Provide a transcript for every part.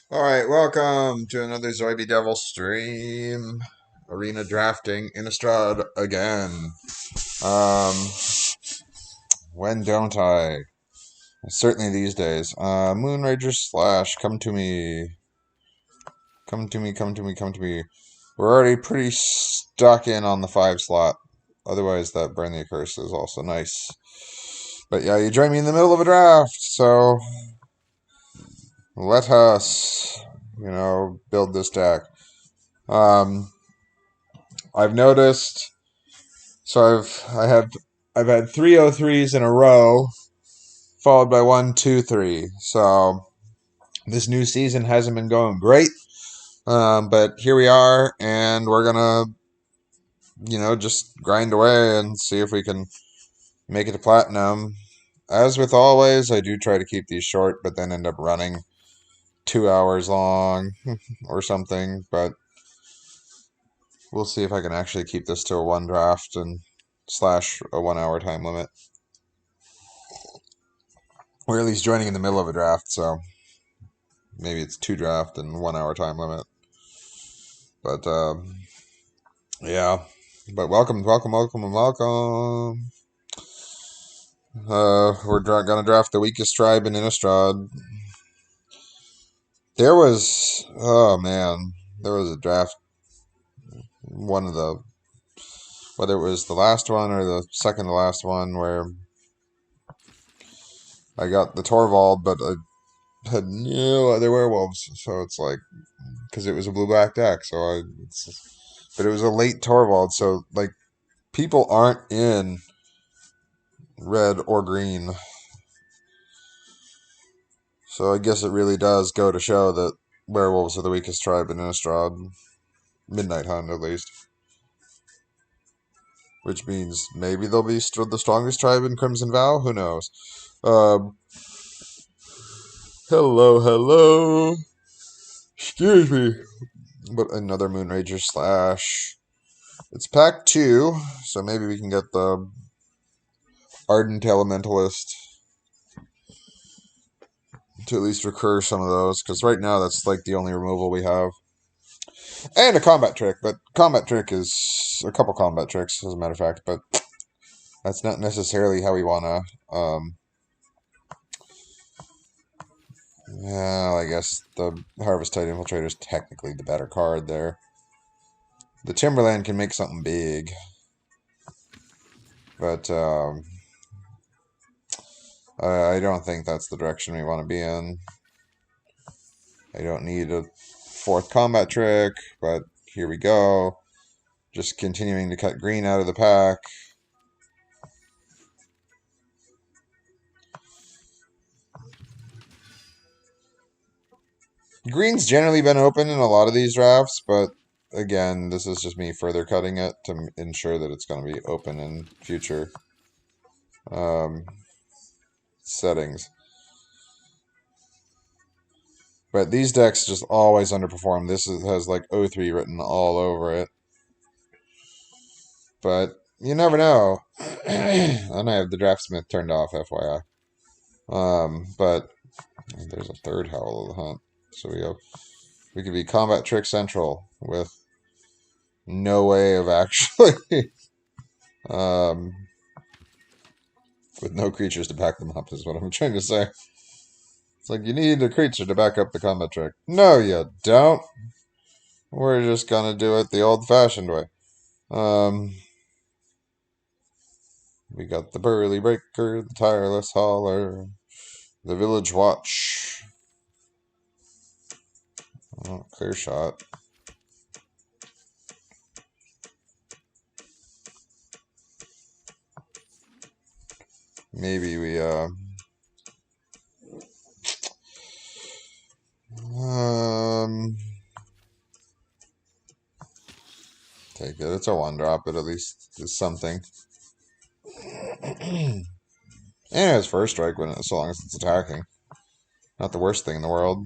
All right, welcome to another Zoiby Devil stream. Arena drafting Innistrad again. Um, when don't I? Certainly these days. Moonrager Slash, come to me. Come to me, come to me, come to me. We're already pretty stuck in on the 5 slot. Otherwise, that Burn the Curse is also nice. But yeah, you join me in the middle of a draft, so let us, build this deck. I've noticed. So I've had 303s in a row, followed by 123. So this new season hasn't been going great, but here we are, and we're gonna just grind away and see if we can make it to platinum. As with always, I do try to keep these short, but then end up running 2 hours long or something. But we'll see if I can actually keep this to a 1 draft and slash a 1 hour time limit. We're at least joining in the middle of a draft, so maybe it's 2 draft and 1 hour time limit. But yeah. But welcome. We're gonna draft the weakest tribe in Innistrad. There was a draft. One of the, whether it was the last one or the second to last one, where I got the Torvald, but I had no other werewolves, so it's like, because it was a blue-black deck, but it was a late Torvald, so like people aren't in red or green, so I guess it really does go to show that werewolves are the weakest tribe in Innistrad. Midnight Hunt, at least. Which means maybe they'll be the strongest tribe in Crimson Vow. Who knows? Hello. Excuse me. But another Moonrager Slash. It's pack 2, so maybe we can get the Ardent Elementalist to at least recur some of those, because right now that's like the only removal we have. And a combat trick, but combat trick is a couple combat tricks, as a matter of fact, but that's not necessarily how we want to, well, I guess the Harvest-Tide Infiltrator is technically the better card there. The Timberland can make something big, but I don't think that's the direction we want to be in. I don't need a 4th combat trick, but here we go. Just continuing to cut green out of the pack. Green's generally been open in a lot of these drafts, but again, this is just me further cutting it to ensure that it's going to be open in future settings. But these decks just always underperform. This has like O3 written all over it. But you never know. And I have the Draftsmith turned off, FYI. But there's a 3rd Howl of the Hunt. So we could be Combat Trick Central with no way of actually with no creatures to back them up is what I'm trying to say. It's like you need a creature to back up the combat trick. No, you don't. We're just gonna do it the old-fashioned way. We got the Burly Breaker, the Tireless Hauler, the Village Watch. Oh, clear shot. Maybe we take take it. It's a 1-drop, but at least it's something. And it has first strike when so long as it's attacking. Not the worst thing in the world.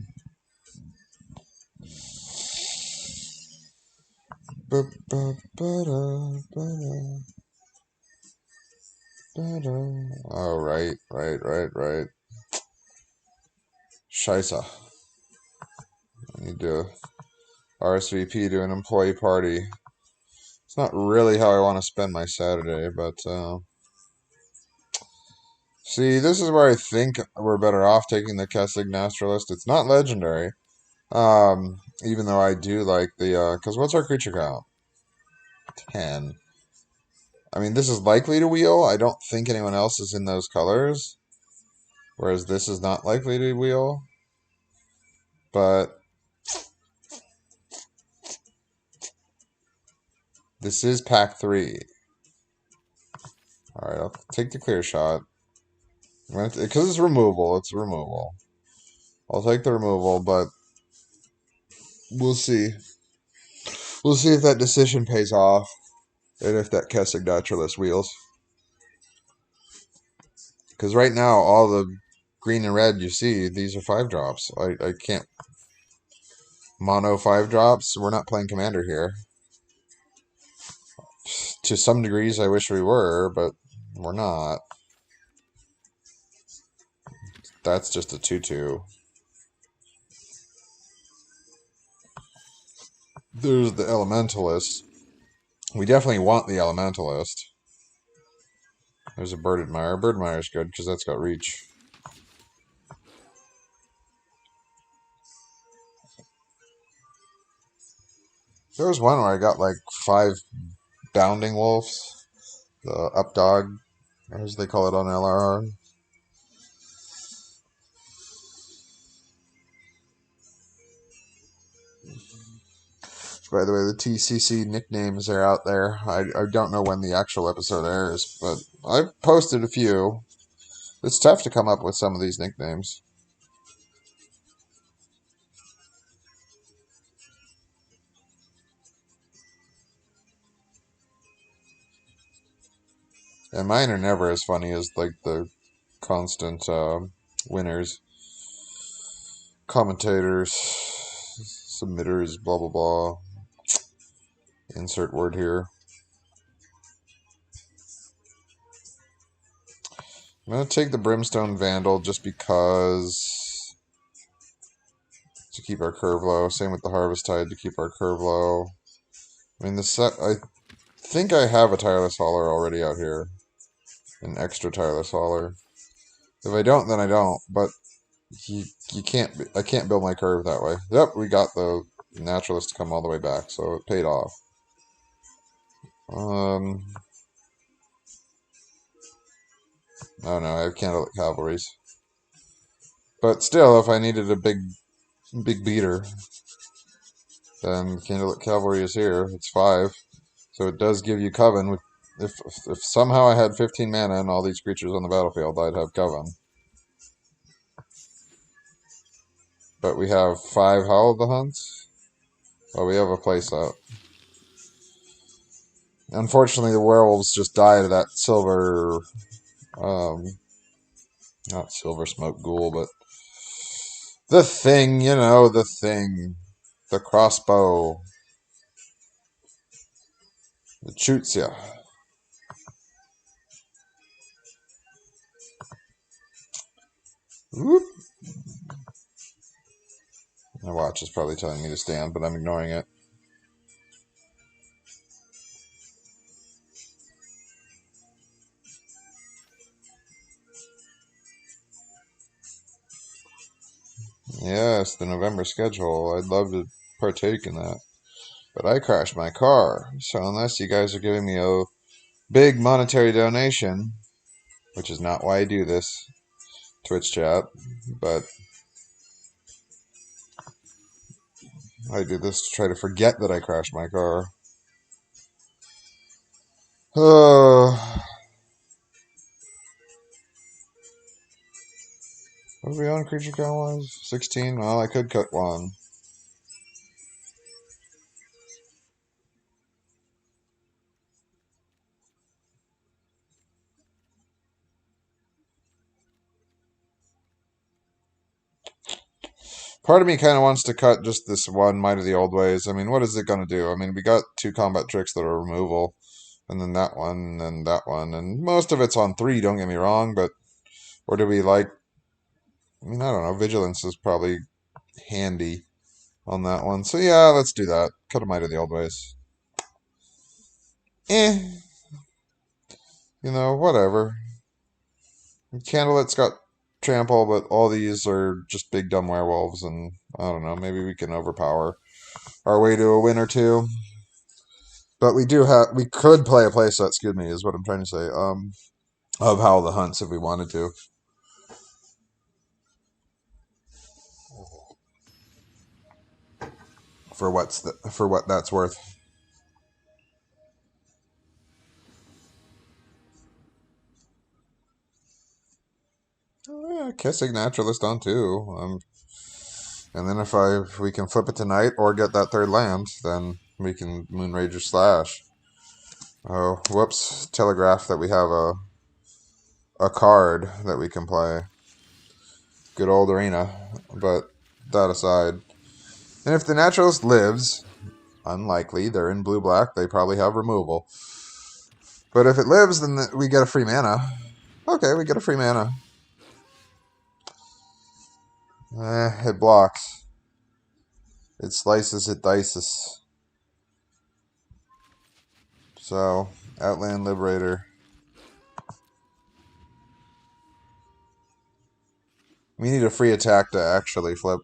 Oh, right. Scheisse. I need to RSVP to an employee party. It's not really how I want to spend my Saturday, but see, this is where I think we're better off taking the Kessig Naturalist. It's not legendary, even though I do like the because what's our creature count? 10. I mean, this is likely to wheel. I don't think anyone else is in those colors, whereas this is not likely to wheel. But this is pack 3. All right, I'll take the clear shot. Because it's removal. It's removal. I'll take the removal, but we'll see. We'll see if that decision pays off and if that Kessig Naturalist wheels. Because right now, all the green and red you see, these are 5-drops. I can't mono 5-drops. We're not playing Commander here. To some degrees, I wish we were, but we're not. That's just a 2/2. There's the Elementalist. We definitely want the Elementalist. There's a Bird Admirer. Bird Admirer's good because that's got reach. There was one where I got like 5 Bounding Wolves. The Up Dog, as they call it on LRR. By the way, the TCC nicknames are out there. I don't know when the actual episode airs, but I've posted a few. It's tough to come up with some of these nicknames. And mine are never as funny as like the constant winners, commentators, submitters, blah blah blah. Insert word here. I'm going to take the Brimstone Vandal just because to keep our curve low. Same with the Harvest Tide to keep our curve low. I mean, I think I have a Tireless Hauler already out here. An extra Tireless Hauler. If I don't, then I don't. But you can't. I can't build my curve that way. Yep, we got the Naturalist to come all the way back, so it paid off. Oh no, I have Candlelit Cavalries. But still, if I needed a big beater, then Candlelit Cavalry is here. It's 5. So it does give you Coven. If somehow I had 15 mana and all these creatures on the battlefield, I'd have Coven. But we have 5 Howl of the Hunts. Oh, we have a playset. Unfortunately, the werewolves just died of that silver, not silver smoke ghoul, but the thing, the thing. The crossbow. It shoots ya. Whoop. My watch is probably telling me to stand, but I'm ignoring it. Yes, the November schedule. I'd love to partake in that. But I crashed my car. So unless you guys are giving me a big monetary donation, which is not why I do this, Twitch chat, but I do this to try to forget that I crashed my car. What are we on creature count wise? 16? Well, I could cut one. Part of me kind of wants to cut just this one Might of the Old Ways. I mean, what is it going to do? I mean, we got 2 combat tricks that are removal, and then that one, and then that one, and most of it's on 3, don't get me wrong, but, or do we like, I mean, I don't know, Vigilance is probably handy on that one. So yeah, let's do that. Cut a Might of the Old Ways. Whatever. Candlelight's got trample, but all these are just big dumb werewolves, and I don't know, maybe we can overpower our way to a win or two. But we could play a playset, excuse me, is what I'm trying to say, of Howl the Hunts if we wanted to. For what that's worth. Kissing Naturalist on 2. And then if we can flip it tonight or get that 3rd land, then we can Moonrager Slash. Oh, whoops! Telegraph that we have a card that we can play. Good old Arena, but that aside, and if the Naturalist lives, unlikely, they're in blue-black, they probably have removal. But if it lives, then we get a free mana. Okay, we get a free mana. It blocks. It slices, it dices. So, Outland Liberator. We need a free attack to actually flip.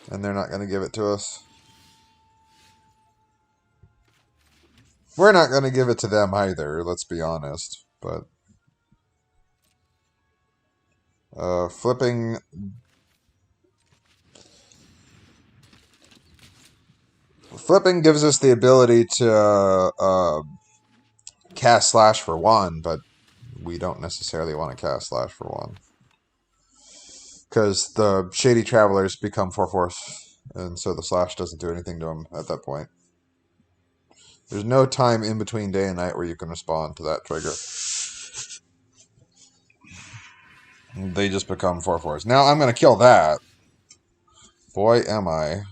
And they're not going to give it to us. We're not going to give it to them either, let's be honest. But flipping gives us the ability to cast Slash for 1, but we don't necessarily want to cast Slash for 1. Because the Shady Travelers become 4/4, and so the Slash doesn't do anything to them at that point. There's no time in between day and night where you can respond to that trigger. They just become 4/4s. Now I'm going to kill that. Boy, am I.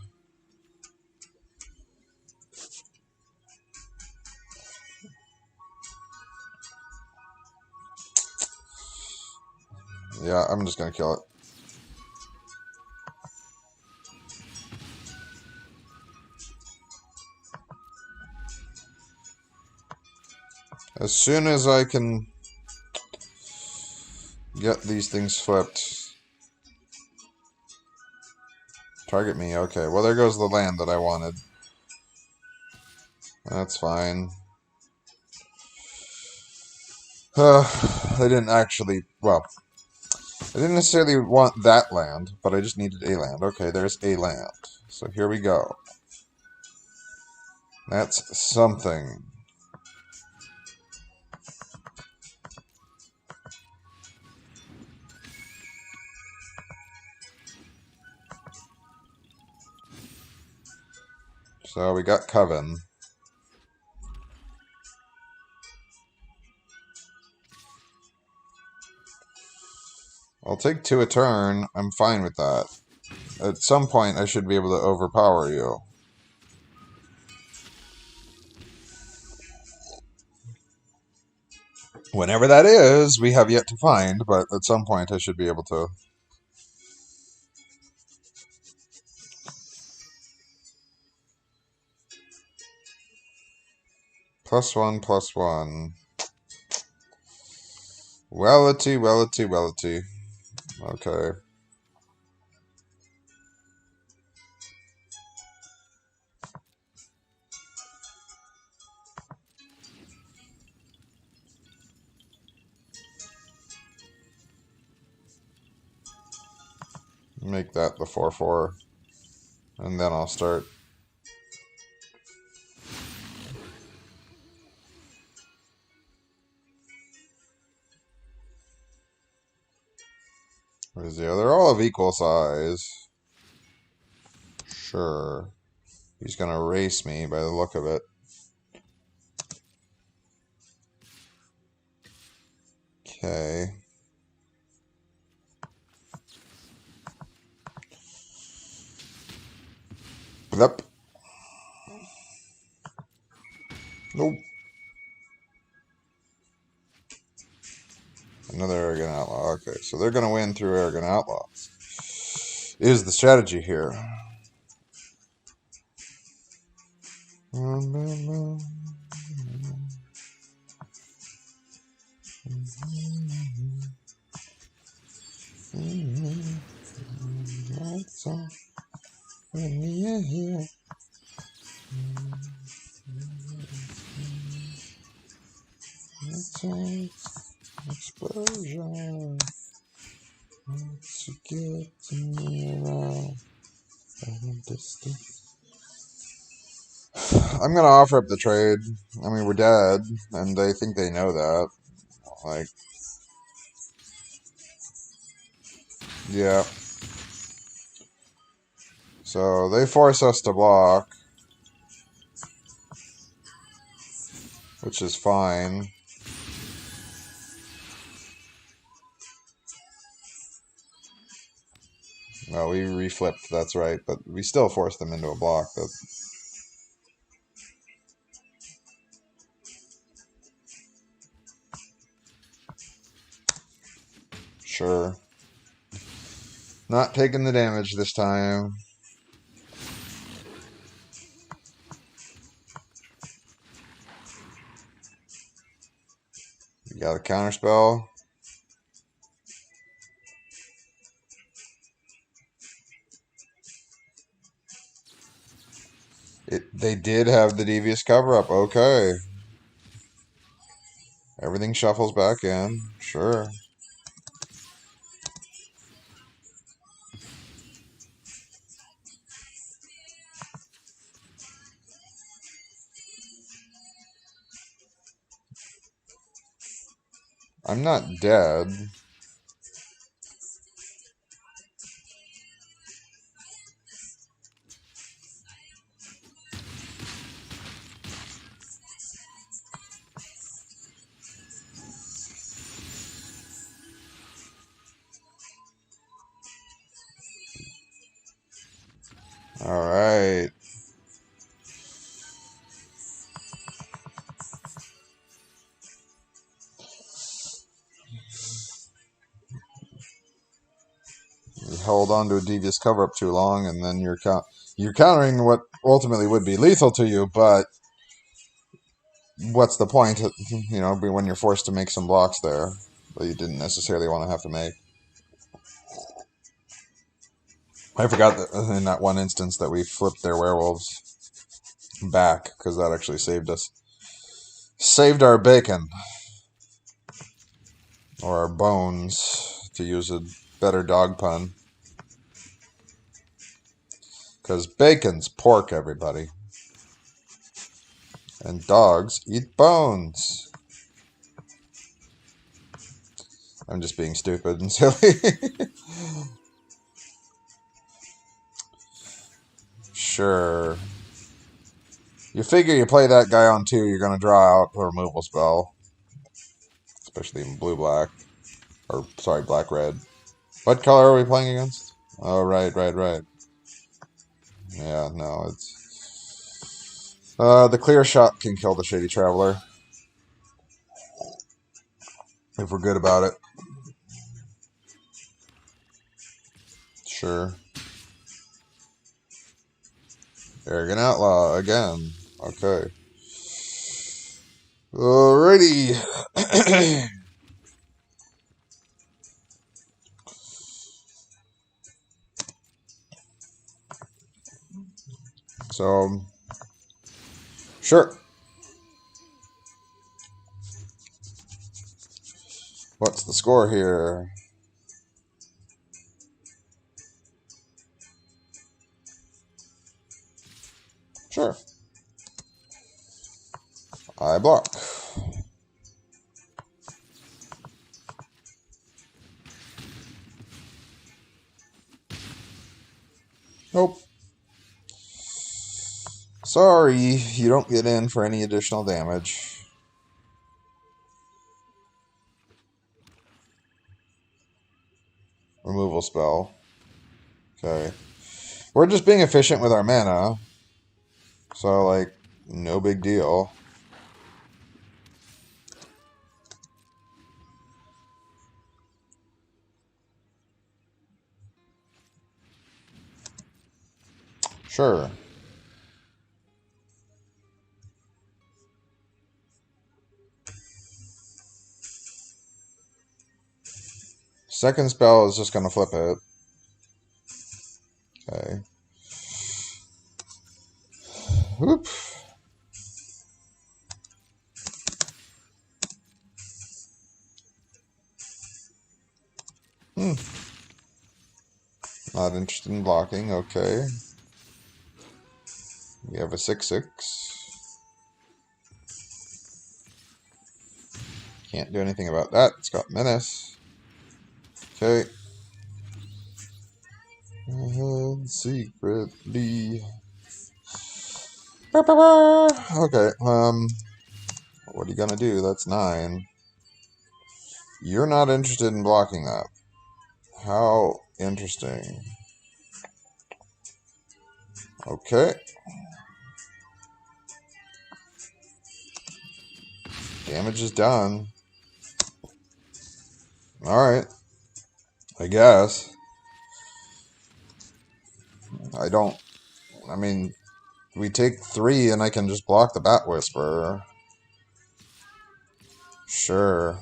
Yeah, I'm just going to kill it. As soon as I can get these things flipped. Target me, okay. Well, there goes the land that I wanted. That's fine. I didn't actually, well, I didn't necessarily want that land, but I just needed a land. Okay, there's a land. So here we go. That's something. So we got Coven. I'll take 2 a turn. I'm fine with that. At some point, I should be able to overpower you. Whenever that is, we have yet to find, but at some point I should be able to. +1/+1. Wellity. Okay. Make that the 4/4. And then I'll start. Where's the other? They're all of equal size. Sure. He's going to race me by the look of it. Okay. Yep. Nope. Another Arrogant Outlaw. Okay, so they're going to win through Arrogant Outlaws. Is the strategy here. Explosion. To get me around. I'm gonna offer up the trade. I mean, we're dead, and they think they know that. Like, yeah. So they force us to block, which is fine. Well, we reflipped, that's right, but we still forced them into a block. Sure. Not taking the damage this time. You got a counterspell. They did have the Devious cover-up. Okay. Everything shuffles back in. Sure. I'm not dead. Alright. You held on to a Devious cover-up too long, and then you're countering what ultimately would be lethal to you, but what's the point, when you're forced to make some blocks there that you didn't necessarily want to have to make. I forgot that in that one instance that we flipped their werewolves back, because that actually saved us. Saved our bacon. Or our bones, to use a better dog pun. Because bacon's pork, everybody. And dogs eat bones. I'm just being stupid and silly. Sure. You figure you play that guy on 2, you're going to draw out a removal spell. Especially in blue-black. Or, sorry, black-red. What color are we playing against? Oh, right. Yeah, no, it's... the clear shot can kill the Shady Traveler. If we're good about it. Sure. Arrogant Outlaw, again. Okay. Alrighty. So, sure. What's the score here? Sure. I block. Nope. Sorry, you don't get in for any additional damage. Removal spell. Okay. We're just being efficient with our mana. So, like, no big deal. Sure. Second spell is just going to flip it. Okay. Whoop. Hmm. Not interested in blocking. Okay. We have a 6/6. Can't do anything about that. It's got menace. Okay. Secretly. Okay. What are you gonna do? That's 9. You're not interested in blocking that. How interesting. Okay. Damage is done. Alright. I guess. I mean, we take 3 and I can just block the Bat Whisperer. Sure.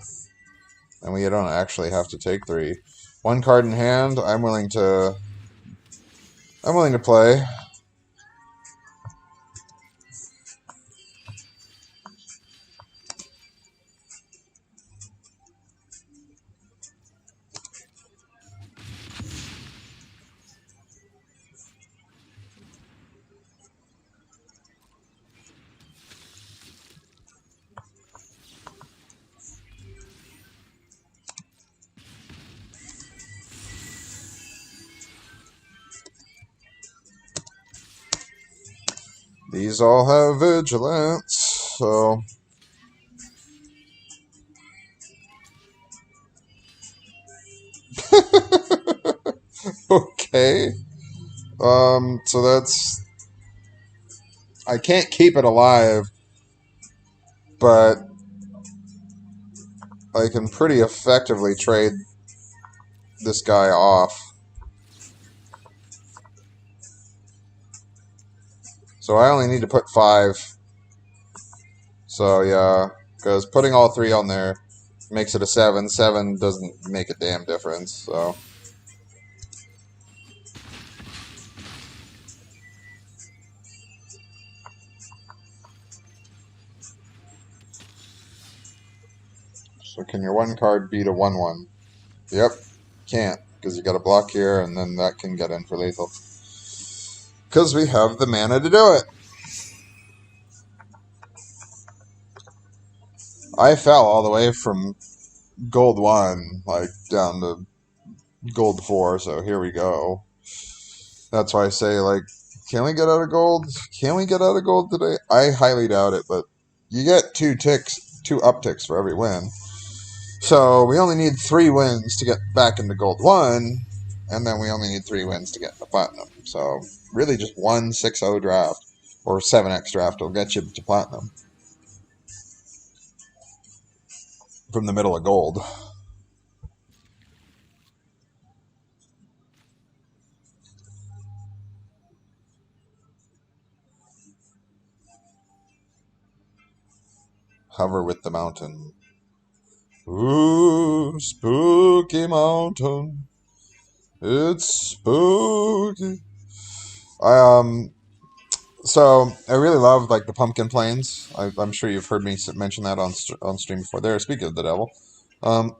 And we don't actually have to take 3. 1 card in hand, I'm willing to play. These all have vigilance, so okay. So that's I can't keep it alive, but I can pretty effectively trade this guy off. So I only need to put 5. So yeah, because putting all 3 on there makes it a 7. 7 doesn't make a damn difference, so. So can your 1 card beat a 1/1? Yep, can't, because you got a block here, and then that can get in for lethal. Because we have the mana to do it. I fell all the way from gold 1, like, down to gold 4, so here we go. That's why I say, like, can we get out of gold? Can we get out of gold today? I highly doubt it, but you get 2 upticks for every win. So we only need 3 wins to get back into gold 1, and then we only need 3 wins to get into platinum. So really just one 6-0 draft or 7x draft will get you to platinum from the middle of gold. Hover with the mountain. Ooh, spooky mountain. It's spooky. So I really love like the pumpkin plains. I'm sure you've heard me mention that on stream before. There, speaking of the devil, um,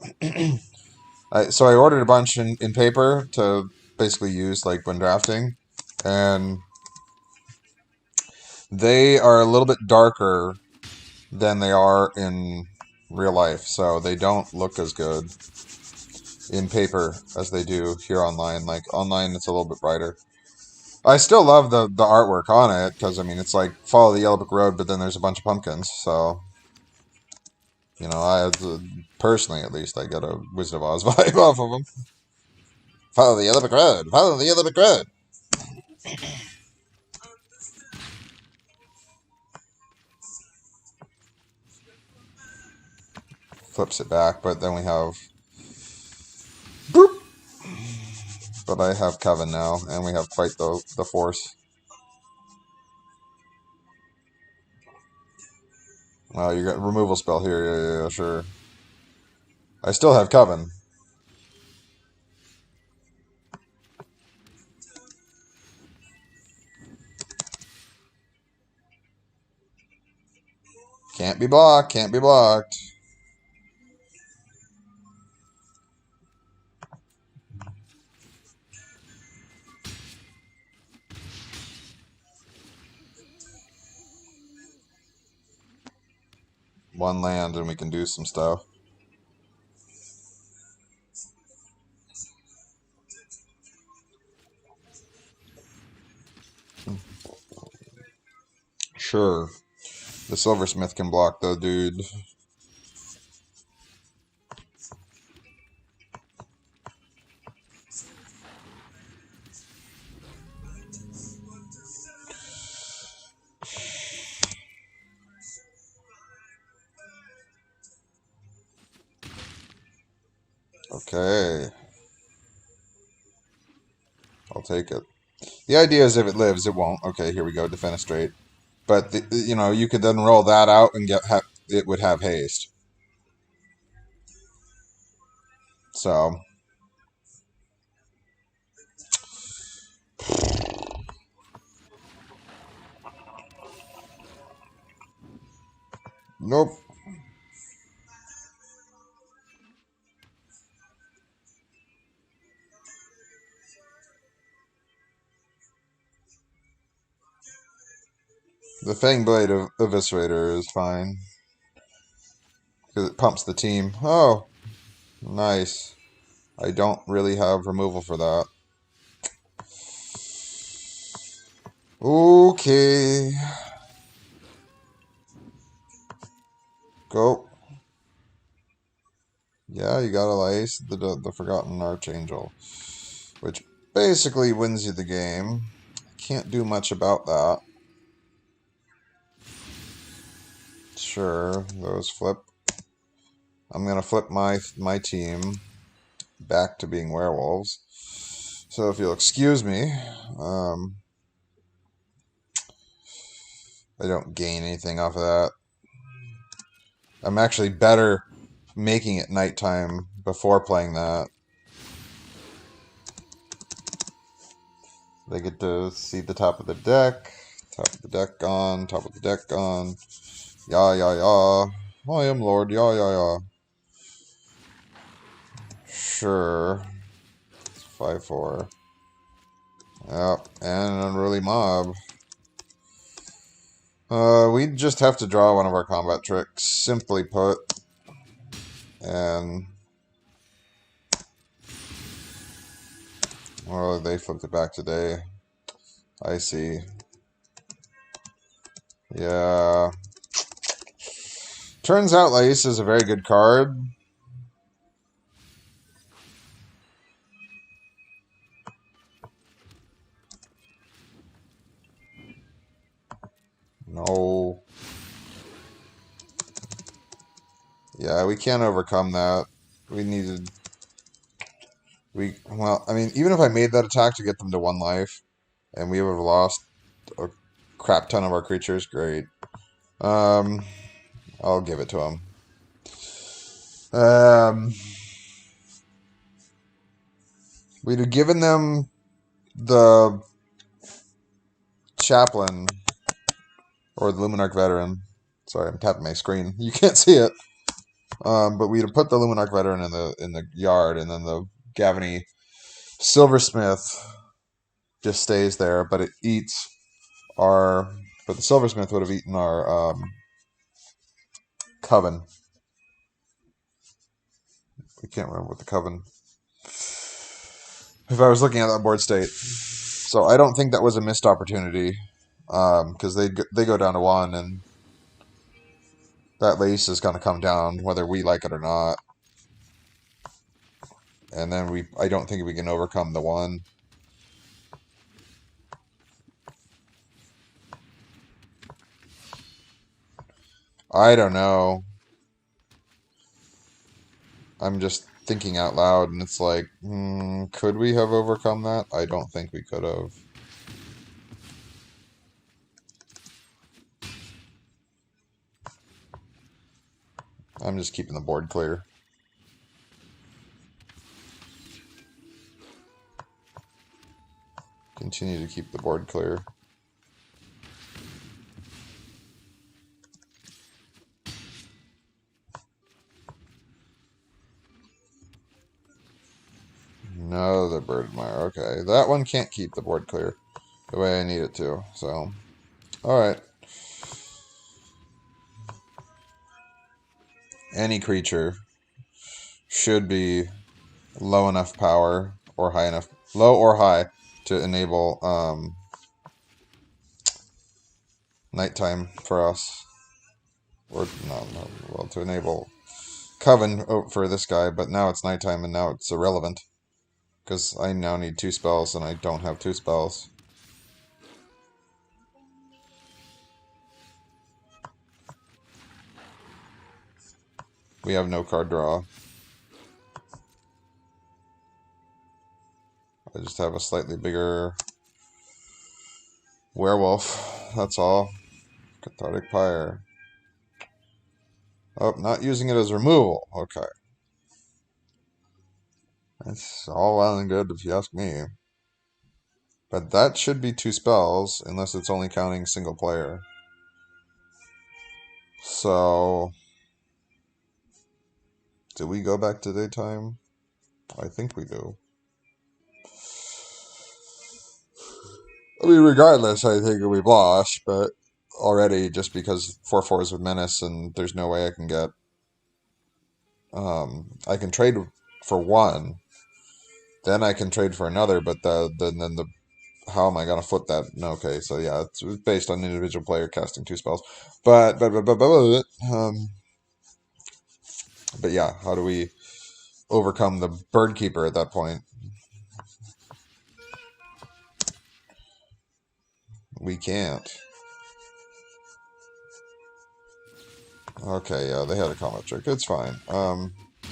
so I ordered a bunch in paper to basically use like when drafting, and they are a little bit darker than they are in real life, so they don't look as good in paper as they do here online. Like online, it's a little bit brighter. I still love the artwork on it because I mean it's like follow the yellow brick road, but then there's a bunch of pumpkins. So you know, personally at least I get a Wizard of Oz vibe off of them. Follow the yellow brick road. Follow the yellow brick road. flips it back, but then we have... Boop! But I have Coven now, and we have quite the force. Oh, you got removal spell here. Yeah, sure. I still have Coven. Can't be blocked. Can't be blocked. One land and we can do some stuff. Sure. The Silversmith can block though, dude. Okay. I'll take it. The idea is if it lives, it won't. Okay, here we go. Defenestrate. But, you know, you could then roll that out and it would have haste. So... Nope. The Fangblade of Eviscerator is fine. Because it pumps the team. Oh, nice. I don't really have removal for that. Okay. Go. Yeah, you got Elias, the Forgotten Archangel. Which basically wins you the game. Can't do much about that. Sure, those flip. I'm gonna flip my team back to being werewolves. So if you'll excuse me, I don't gain anything off of that. I'm actually better making it nighttime before playing that. They get to see the top of the deck. Top of the deck gone. Top of the deck gone. Ya, ya, ya. I am Lord. Ya, ya, ya. Sure. 5-4. Yep. And an unruly mob. We just have to draw one of our combat tricks. Simply put. And... well, they flipped it back today. I see. Yeah. Turns out Lais is a very good card. No. Yeah, we can't overcome that. We needed... well, I mean, even if I made that attack to get them to 1 life, and we would have lost a crap ton of our creatures, great. I'll give it to him. We'd have given them the Chaplain, or the Luminarch Veteran. Sorry, I'm tapping my screen. You can't see it. But we'd have put the Luminarch Veteran in the yard, and then the Gavany Silversmith just stays there, but it eats our... but the Silversmith would have eaten our Coven. I can't remember what the Coven... if I was looking at that board state. So I don't think that was a missed opportunity, because they go down to 1, and that Lace is going to come down whether we like it or not. And then I don't think we can overcome the 1. I don't know. I'm just thinking out loud, and it's like, could we have overcome that? I don't think we could have. I'm just keeping the board clear. Continue to keep the board clear. Another bird admirer. Okay, that one can't keep the board clear the way I need it to. So, alright. Any creature should be low enough power or high enough, low or high, to enable nighttime for us. Or, no, well, to enable Coven for this guy, but now it's nighttime and now it's irrelevant. Because I now need 2 spells and I don't have 2 spells. We have no card draw. I just have a slightly bigger werewolf. That's all. Cathartic Pyre. Oh, not using it as removal. Okay. That's all well and good if you ask me. But that should be 2 spells, unless it's only counting single player. So, do we go back to daytime? I think we do. I mean, regardless, I think we've lost, but already, just because 4/4s of menace and there's no way I can get... I can trade for one, then I can trade for another, but then how am I gonna flip that? No, okay, so yeah, it's based on individual player casting 2 spells, but yeah, how do we overcome the Bird Keeper at that point? We can't. Okay, yeah, they had a combat trick. It's fine.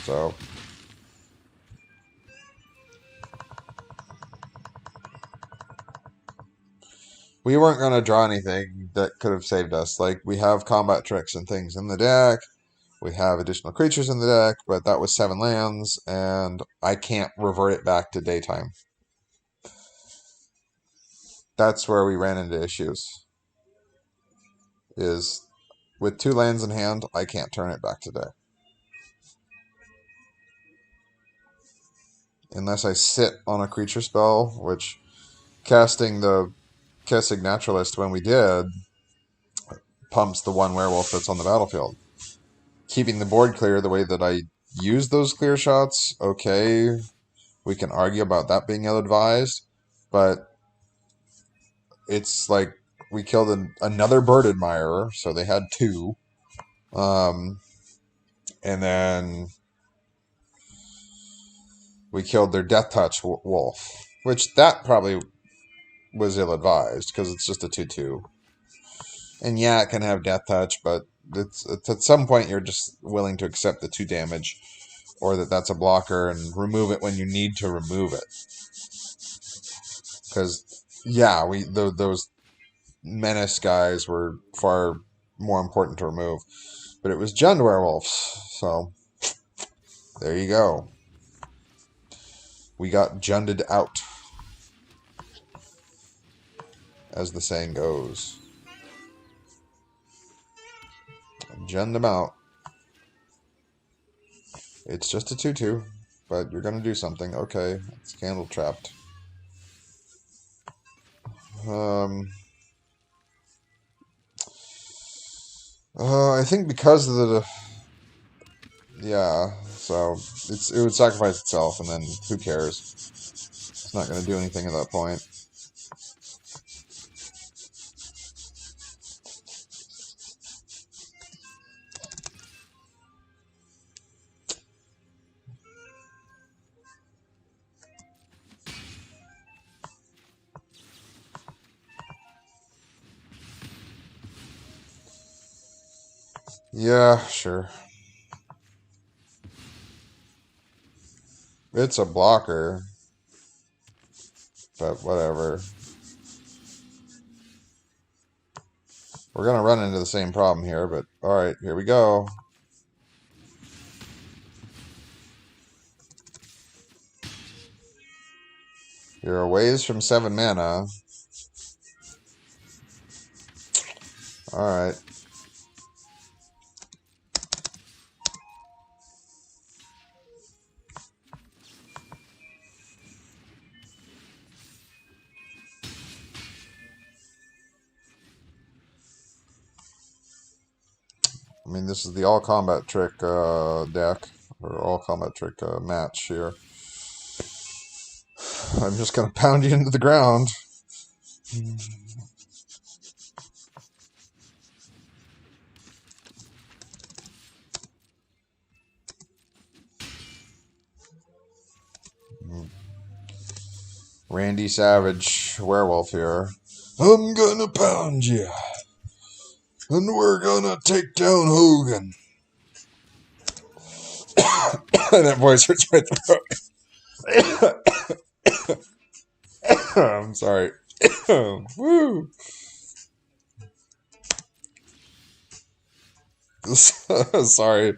So we weren't gonna draw anything that could have saved us. Like, we have combat tricks and things in the deck. We have additional creatures in the deck, but that was 7 lands, and I can't revert it back to daytime. That's where we ran into issues. Is with 2 lands in hand, I can't turn it back to day. Unless I sit on a creature spell, which casting the Kessig Naturalist when we did pumps the 1 werewolf that's on the battlefield. Keeping the board clear the way that I use those clear shots, okay, we can argue about that being ill-advised, but it's like we killed another Bird Admirer, so they had 2. And then we killed their Death Touch wolf, which that probably was ill-advised because it's just a 2/2. And yeah, it can have Death Touch, but it's at some point you're just willing to accept the 2 damage, or that's a blocker, and remove it when you need to remove it. Because yeah, those menace guys were far more important to remove, but it was Jund werewolves, so there you go. We got Junded out, as the saying goes. Jund them out. It's just a 2/2, but you're gonna do something. Okay, it's Candle Trapped. I think because of the... Yeah, so it would sacrifice itself, and then who cares? It's not going to do anything at that point. Yeah, sure. It's a blocker. But whatever. We're going to run into the same problem here, but alright, here we go. You're a ways from 7 mana. Alright. I mean, this is the all combat trick deck, or all combat trick match here. I'm just going to pound you into the ground. Randy Savage, werewolf here. I'm gonna pound you. And we're gonna take down Hogan. That voice hurts my throat. I'm sorry. Woo. Sorry.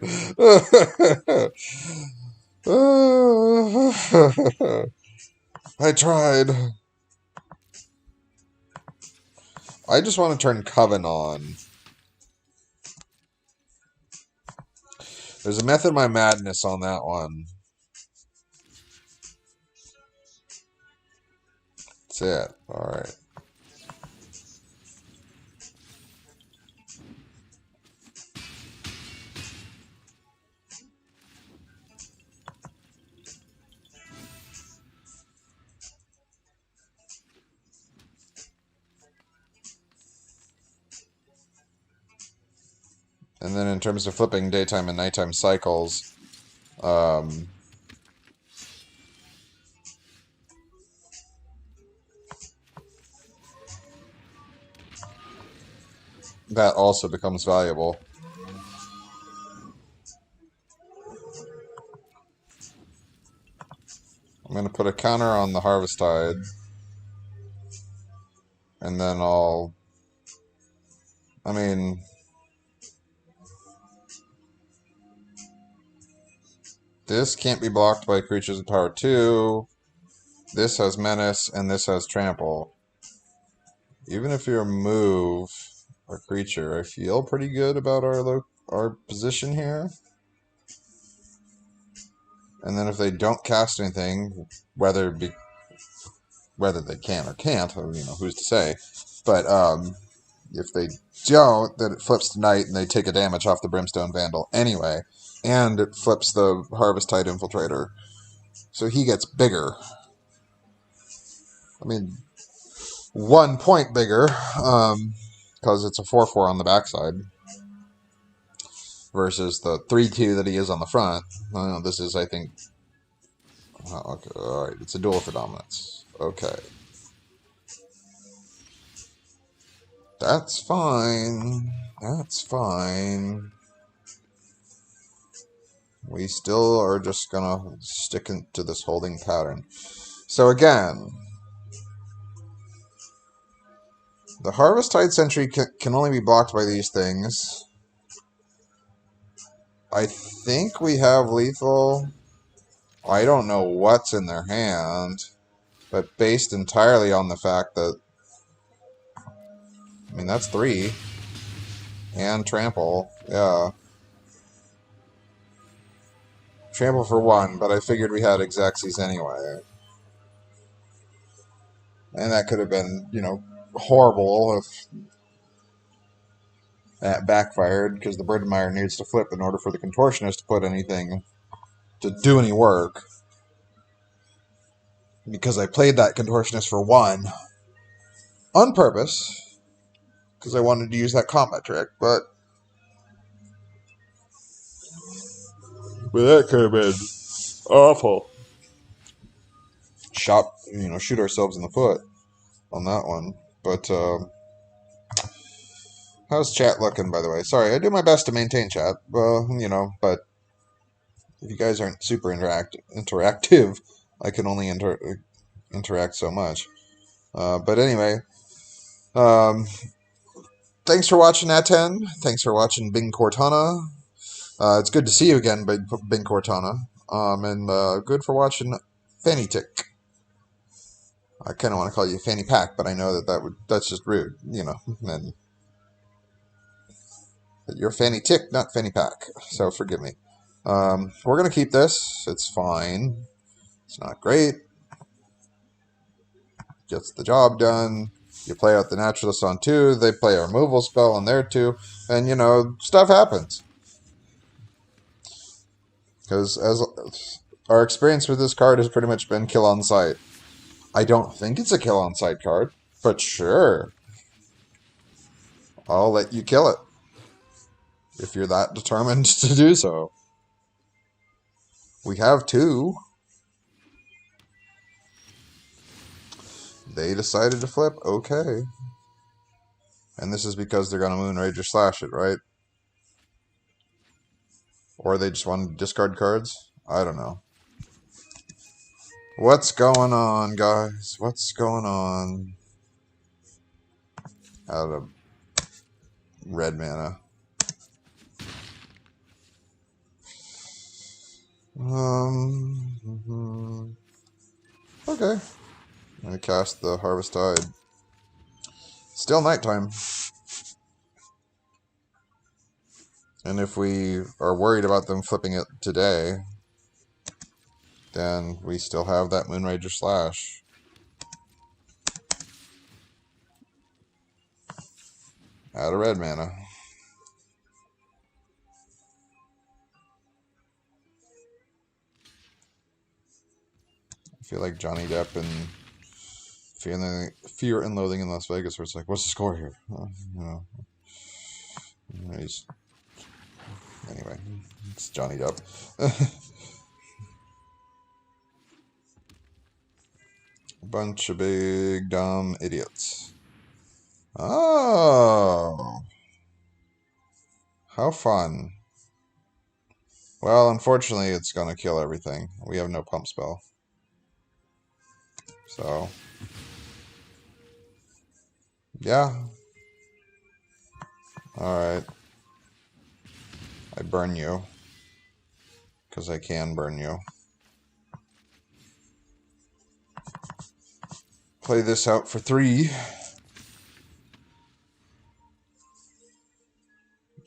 I tried. I just want to turn Coven on. There's a method of my madness on that one. That's it. Alright. And then in terms of flipping daytime and nighttime cycles, that also becomes valuable. I'm going to put a counter on the Harvestide. And then I mean, this can't be blocked by creatures with power 2. This has Menace, and this has Trample. Even if you remove a creature, I feel pretty good about our position here. And then if they don't cast anything, whether they can or can't, who's to say. But if they don't, then it flips to night and they take a damage off the Brimstone Vandal anyway. And it flips the Harvestide Infiltrator. So he gets bigger. I mean, 1 point bigger, because it's a 4/4 on the backside. Versus the 3/2 that he is on the front. This is, I think... okay, alright, it's a duel for dominance. Okay. That's fine. That's fine. We still are just gonna stick to this holding pattern. So again, the Harvestide Sentry can only be blocked by these things. I think we have lethal. I don't know what's in their hand, but based entirely on the fact that, I mean, that's 3. And Trample, yeah. Trample for 1, but I figured we had Xyzes anyway. And that could have been, horrible if that backfired, because the Birdmire needs to flip in order for the Contortionist to do any work. Because I played that Contortionist for 1 on purpose, because I wanted to use that combat trick, but that could have been awful. Shoot ourselves in the foot on that one. But how's chat looking, by the way? Sorry, I do my best to maintain chat. But if you guys aren't super interactive, I can only interact so much. But anyway, um, thanks for watching Aten. Thanks for watching Bing Cortana. It's good to see you again, Bing Cortana. And good for watching Fanny Tick. I kind of want to call you Fanny Pack, but I know that's just rude, you know. And you're Fanny Tick, not Fanny Pack, so forgive me. We're gonna keep this. It's fine. It's not great. Gets the job done. You play out the Naturalist on 2. They play a removal spell on their 2, and you know stuff happens. Because as our experience with this card has pretty much been kill on sight. I don't think it's a kill on sight card, but sure, I'll let you kill it if you're that determined to do so. We have 2. They decided to flip. Okay. And this is because they're going to Moonrage or Slash it, right? Or they just want to discard cards? I don't know. What's going on, guys? What's going on? Out of red mana. Okay. I'm going to cast the Harvest Tide. Still nighttime. And if we are worried about them flipping it today, then we still have that Moonrager Slash. Out of red mana. I feel like Johnny Depp and Fear and Loathing in Las Vegas, where it's like, what's the score here? You know, anyway, it's Johnny Depp. Bunch of big dumb idiots. Oh, how fun. Well, unfortunately, it's gonna kill everything. We have no pump spell. So, yeah. Alright. I burn you. Because I can burn you. Play this out for 3.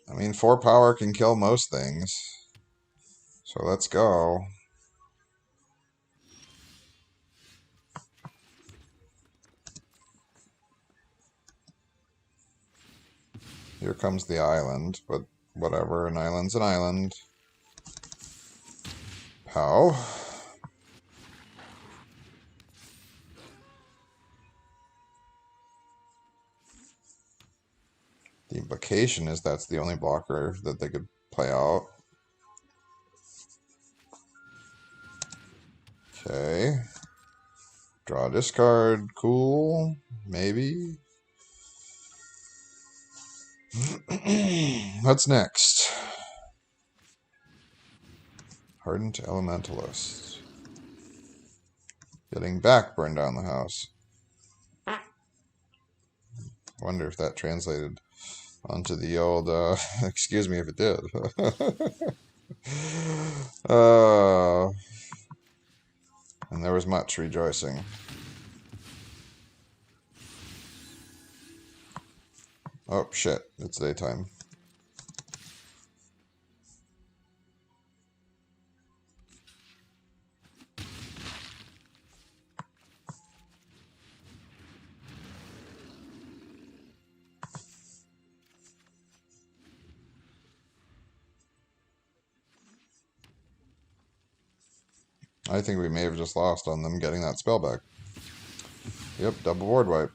I mean, 4 power can kill most things. So let's go. Here comes the island, but whatever, an island's an island. Pow. The implication is that's the only blocker that they could play out. Okay. Draw a discard. Cool. Maybe. What's next? Hardened Elementalist. Getting back burned down the house. Wonder if that translated onto the old, excuse me if it did. And there was much rejoicing. Oh, shit. It's daytime. I think we may have just lost on them getting that spell back. Yep, double board wipe.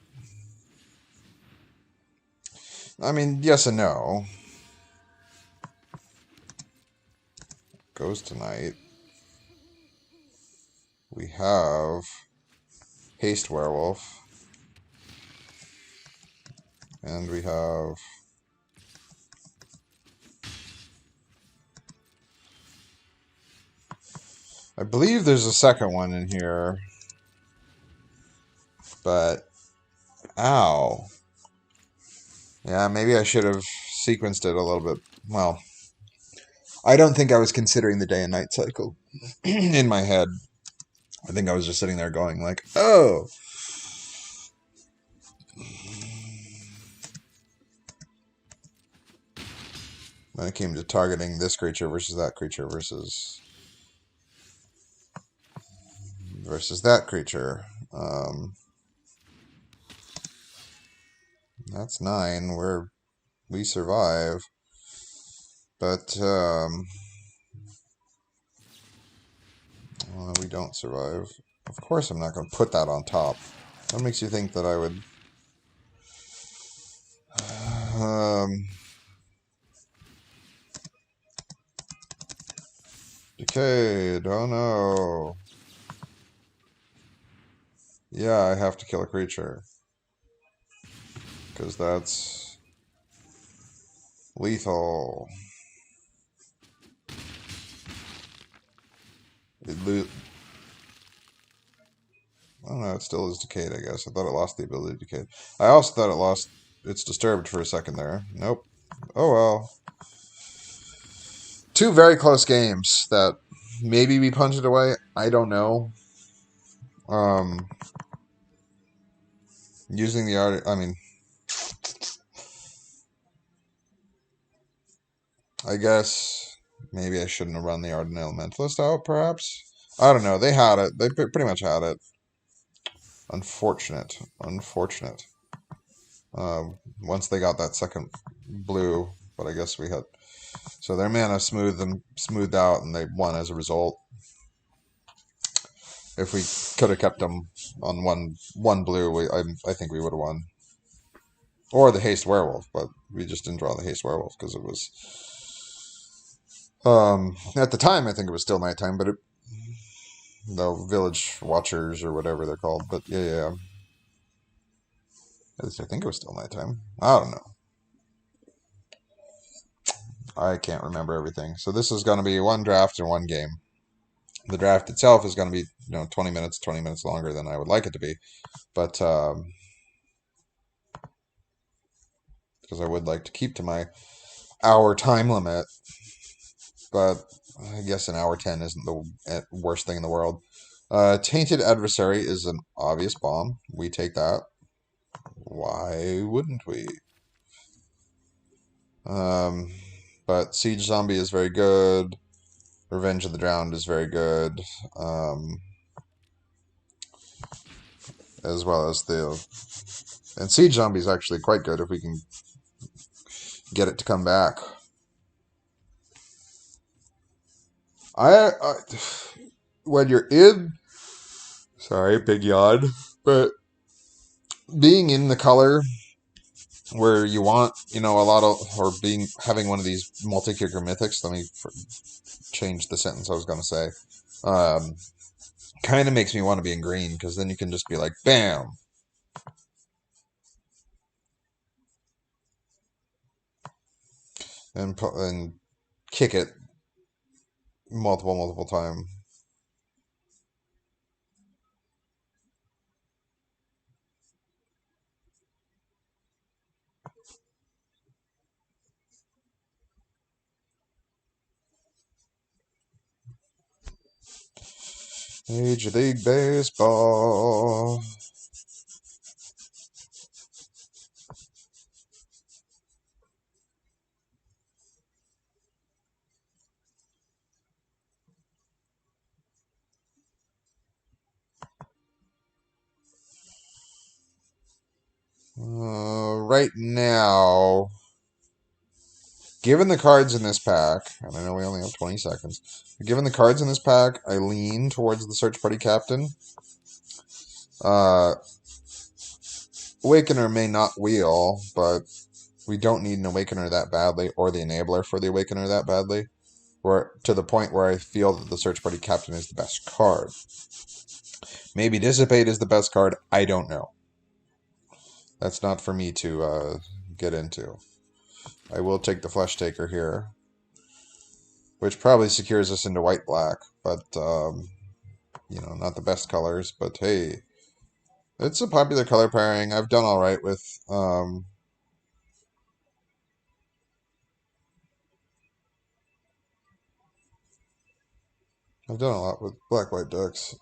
I mean, yes and no. Goes tonight. We have Haste Werewolf. And we have I believe there's a second one in here, but ow. Yeah, maybe I should have sequenced it a little bit. Well, I don't think I was considering the day and night cycle in my head. I think I was just sitting there going like, oh. When it came to targeting this creature versus that creature versus that creature. That's 9. We survive. But well, we don't survive. Of course I'm not going to put that on top. What makes you think that I would... Decayed. Oh no. Yeah, I have to kill a creature. Because that's lethal. I don't know, it still is decayed, I guess. I thought it lost the ability to decay. I also thought it lost its disturbed for a second there. Nope. Oh well. 2 very close games that maybe we punched it away. I don't know. Using the art, I mean, I guess maybe I shouldn't have run the Arden Elementalist out, perhaps. I don't know. They had it. They pretty much had it. Unfortunate. Once they got that second blue, but I guess we had... So their mana smoothed out, and they won as a result. If we could have kept them on one blue, I think we would have won. Or the Haste Werewolf, but we just didn't draw the Haste Werewolf because it was... at the time, I think it was still nighttime, but the Village Watchers or whatever they're called. But yeah. At least I think it was still nighttime. I don't know. I can't remember everything. So this is going to be 1 draft and 1 game. The draft itself is going to be 20 minutes longer than I would like it to be. But because I would like to keep to my hour time limit. But I guess an hour 10 isn't the worst thing in the world. Tainted Adversary is an obvious bomb. We take that. Why wouldn't we? But Siege Zombie is very good. Revenge of the Drowned is very good. As well as and Siege Zombie is actually quite good if we can get it to come back. When you're in... Sorry, big yawn. But being in the color where you want, a lot of... Or having one of these multi-kicker mythics... Let me change the sentence I was going to say. Kind of makes me want to be in green, because then you can just be like, bam! And kick it multiple times. Major League Baseball. Right now, given the cards in this pack, and I know we only have 20 seconds, but given the cards in this pack, I lean towards the Search Party Captain. Awakener may not wheel, but we don't need an Awakener that badly, or the Enabler for the Awakener that badly, to the point where I feel that the Search Party Captain is the best card. Maybe Dissipate is the best card, I don't know. That's not for me to get into. I will take the Flesh Taker here. which probably secures us into white-black, but, not the best colors, but hey, it's a popular color pairing. I've done all right with, I've done a lot with black-white decks.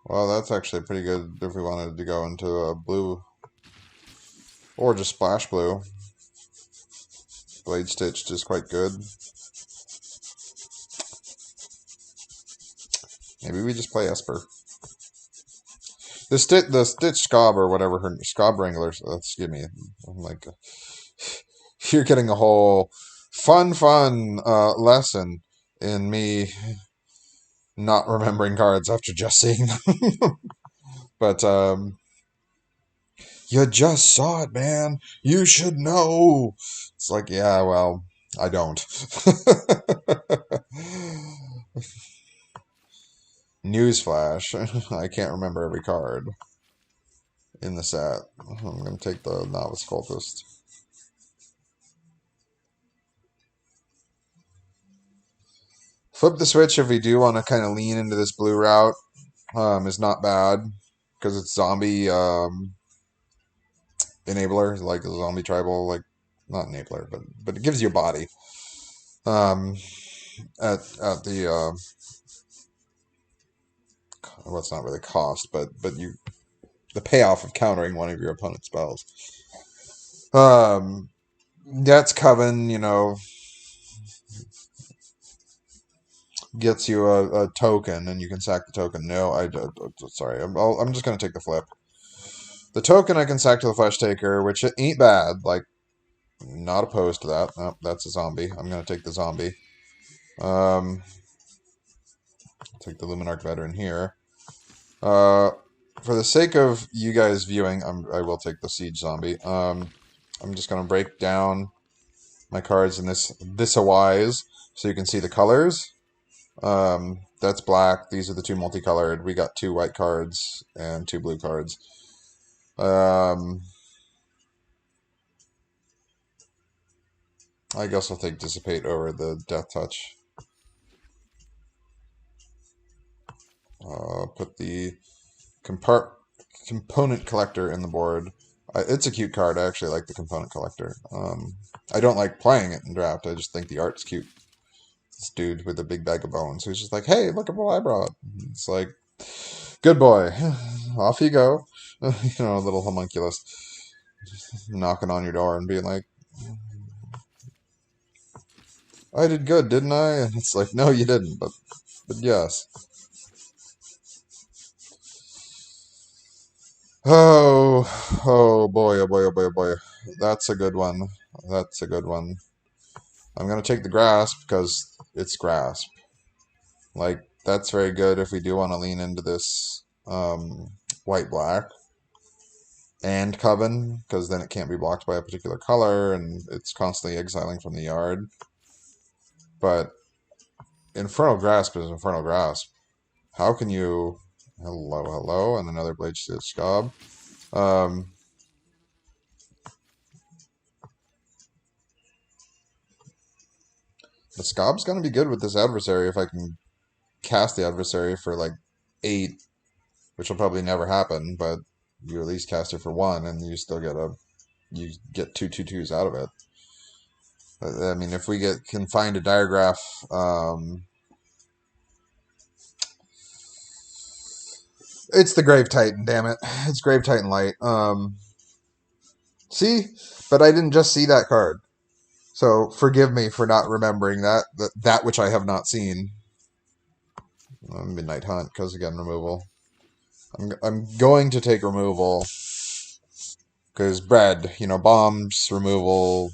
Well, that's actually pretty good if we wanted to go into a blue or just splash blue. Blade Stitched is quite good. Maybe we just play Esper. The Stitch Scob or whatever her Scob Wrangler. Excuse me. I'm like, you're getting a whole fun lesson in me not remembering cards after just seeing them. But you just saw it, man. You should know. It's like, yeah, well, I don't. Newsflash. I can't remember every card in the set. I'm going to take the Novice Cultist. Flip the switch if we do want to kind of lean into this blue route. Is not bad because it's zombie enabler, like a zombie tribal, like not enabler, but it gives you a body. At the well, it's not really cost, but you the payoff of countering one of your opponent's spells. That's Coven, gets you a token, and you can sack the token. No, sorry, I'm just gonna take the flip. The token I can sack to the Flesh Taker, which ain't bad. Like, not opposed to that. Nope, that's a zombie. I'm gonna take the zombie. Take the Luminarch Veteran here. For the sake of you guys viewing, I will take the Siege Zombie. I'm just gonna break down my cards in this a wise so you can see the colors. That's black. These are the two multicolored. We got 2 white cards and 2 blue cards. I guess I'll take Dissipate over the Death Touch. Put the Component Collector in the board. It's a cute card. I actually like the Component Collector. I don't like playing it in draft. I just think the art's cute. This dude with a big bag of bones who's just like, hey, look at what I brought. It's like, good boy. Off you go. A little homunculus knocking on your door and being like, I did good, didn't I? And it's like, no, you didn't, but yes. Oh boy, oh boy, oh boy, oh boy. That's a good one. That's a good one. I'm going to take the Grasp because it's Grasp. Like, that's very good if we do want to lean into this white-black and Coven, because then it can't be blocked by a particular color, and it's constantly exiling from the yard. But Infernal Grasp is Infernal Grasp. How can you... Hello, and another Blade Stitch Scob. The Scob's going to be good with this adversary if I can cast the adversary for like 8, which will probably never happen, but you at least cast it for 1, and you still get 2 2/2s out of it. I mean, if we can find a Diregraph, it's the Grave Titan, damn it. It's Grave Titan Light. See? But I didn't just see that card. So forgive me for not remembering that which I have not seen. Midnight Hunt, because again, removal. I'm going to take removal. Because bread, bombs, removal,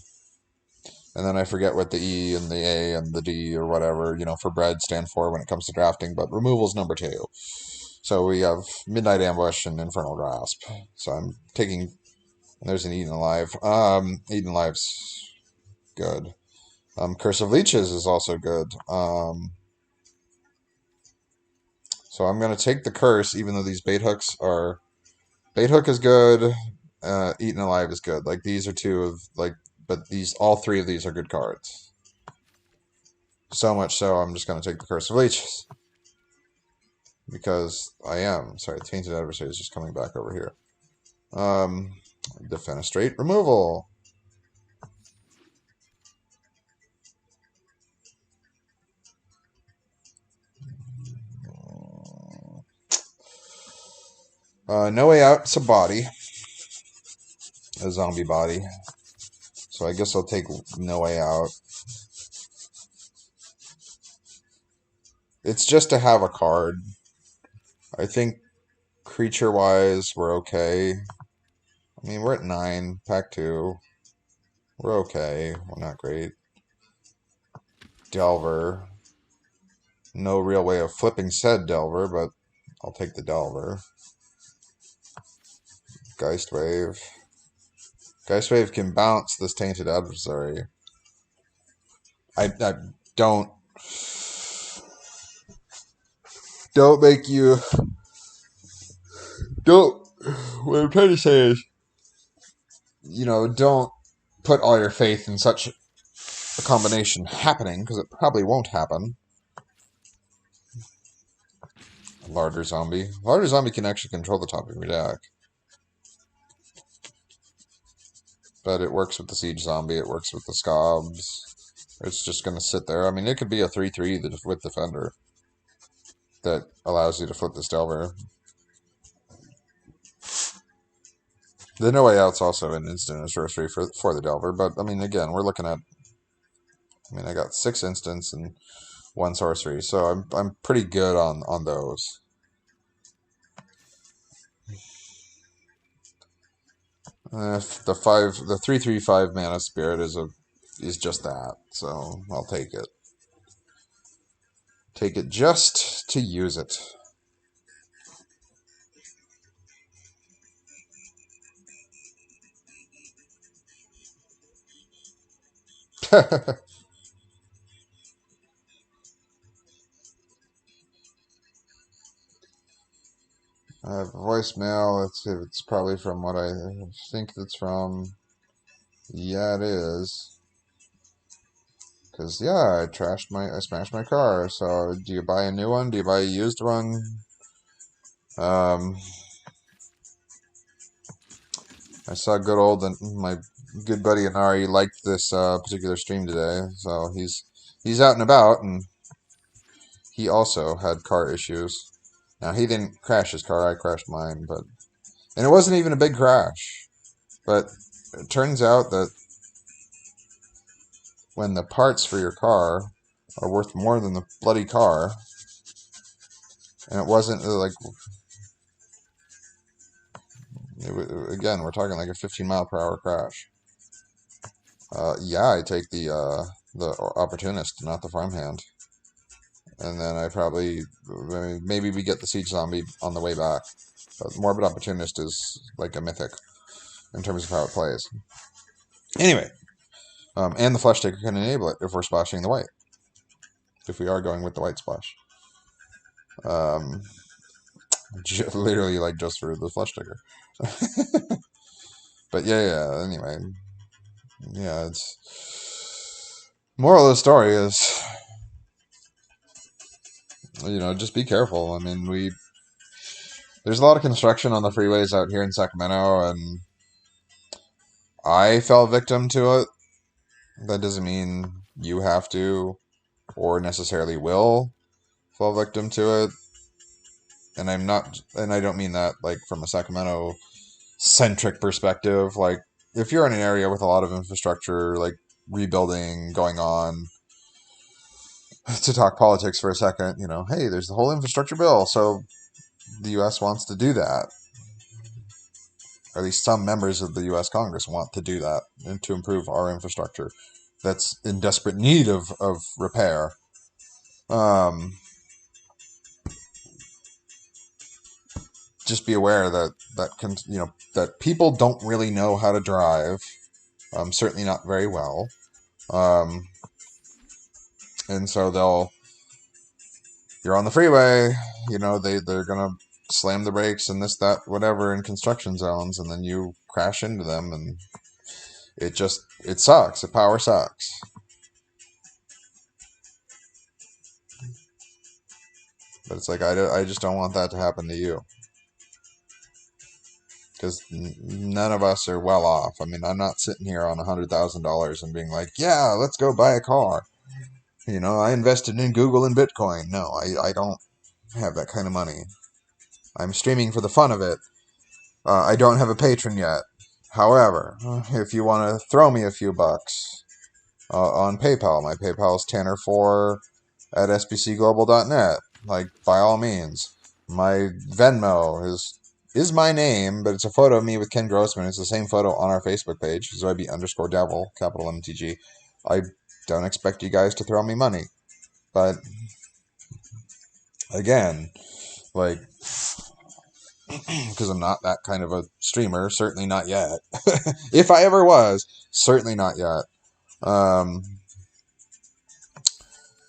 and then I forget what the E and the A and the D or whatever, for bread stand for when it comes to drafting, but removal's number 2. So we have Midnight Ambush and Infernal Grasp. So I'm taking... There's an Eaten Alive. Eaten Alive's good. Curse of Leeches is also good. So I'm going to take the Curse, even though these bait hooks are... Bait hook is good. Eaten Alive is good. Like, these are two of, like... But all three of these are good cards. So much so, I'm just going to take the Curse of Leeches. Because I am. Sorry, Tainted Adversary is just coming back over here. Defenestrate removal. No Way Out, it's a body. A zombie body. So I guess I'll take No Way Out. It's just to have a card. I think creature-wise, we're okay. I mean, we're at 9, pack 2. We're okay. We're not great. Delver. No real way of flipping said Delver, but I'll take the Delver. Geistwave. Geistwave can bounce this Tainted Adversary. I don't make you... What I'm trying to say is, don't put all your faith in such a combination happening, because it probably won't happen. Larder Zombie. Larder Zombie can actually control the top of your deck. But it works with the Siege Zombie, it works with the Scobs. It's just going to sit there. I mean, it could be a 3-3 with Defender that allows you to flip this Delver. The No Way Out's also an instant and sorcery for the Delver, but, I mean, again, we're looking at... I mean, I got 6 instants and 1 sorcery, so I'm pretty good on those. The 3/3/5 Mana Spirit is just that, so I'll take it. Take it just to use it. I have a voicemail. Let's see if it's probably from what I think it's from. Yeah, it is. Because, yeah, I smashed my car. So, do you buy a new one? Do you buy a used one? I saw my good buddy Inari liked this particular stream today. So, he's out and about, and he also had car issues. Now, he didn't crash his car. I crashed mine, and it wasn't even a big crash. But it turns out that when the parts for your car are worth more than the bloody car, and it wasn't like... Again, we're talking like a 15-mile-per-hour crash. Yeah, I take the Opportunist, not the Farmhand. And then maybe we get the Siege Zombie on the way back. But Morbid Opportunist is like a mythic in terms of how it plays. Anyway, and the Flesh Taker can enable it if we're splashing the white. If we are going with the white splash. Literally, like, just for the Flesh Taker. But yeah, anyway. Yeah, it's... Moral of the story is... just be careful. I mean, there's a lot of construction on the freeways out here in Sacramento, and I fell victim to it. That doesn't mean you have to, or necessarily will, fall victim to it. And I don't mean that, like, from a Sacramento-centric perspective. Like, if you're in an area with a lot of infrastructure, like, rebuilding going on, to talk politics for a second, hey, there's the whole infrastructure bill, so the U.S. wants to do that. Or at least some members of the U.S. Congress want to do that, and to improve our infrastructure that's in desperate need of repair. Just be aware that people don't really know how to drive. Certainly not very well. And so you're on the freeway, they're gonna slam the brakes and this, that, whatever in construction zones, and then you crash into them, and it sucks. The power sucks. But it's like, I just don't want that to happen to you. Because none of us are well off. I mean, I'm not sitting here on $100,000 and being like, yeah, let's go buy a car. I invested in Google and Bitcoin. No, I don't have that kind of money. I'm streaming for the fun of it. I don't have a patron yet. However, if you want to throw me a few bucks on PayPal, my PayPal is Tanner4 at sbcglobal.net. Like, by all means. My Venmo is my name, but it's a photo of me with Ken Grossman. It's the same photo on our Facebook page, Zoibe_Devil, capital MTG. I don't expect you guys to throw me money. But, again, like, because I'm not that kind of a streamer, certainly not yet. If I ever was, certainly not yet.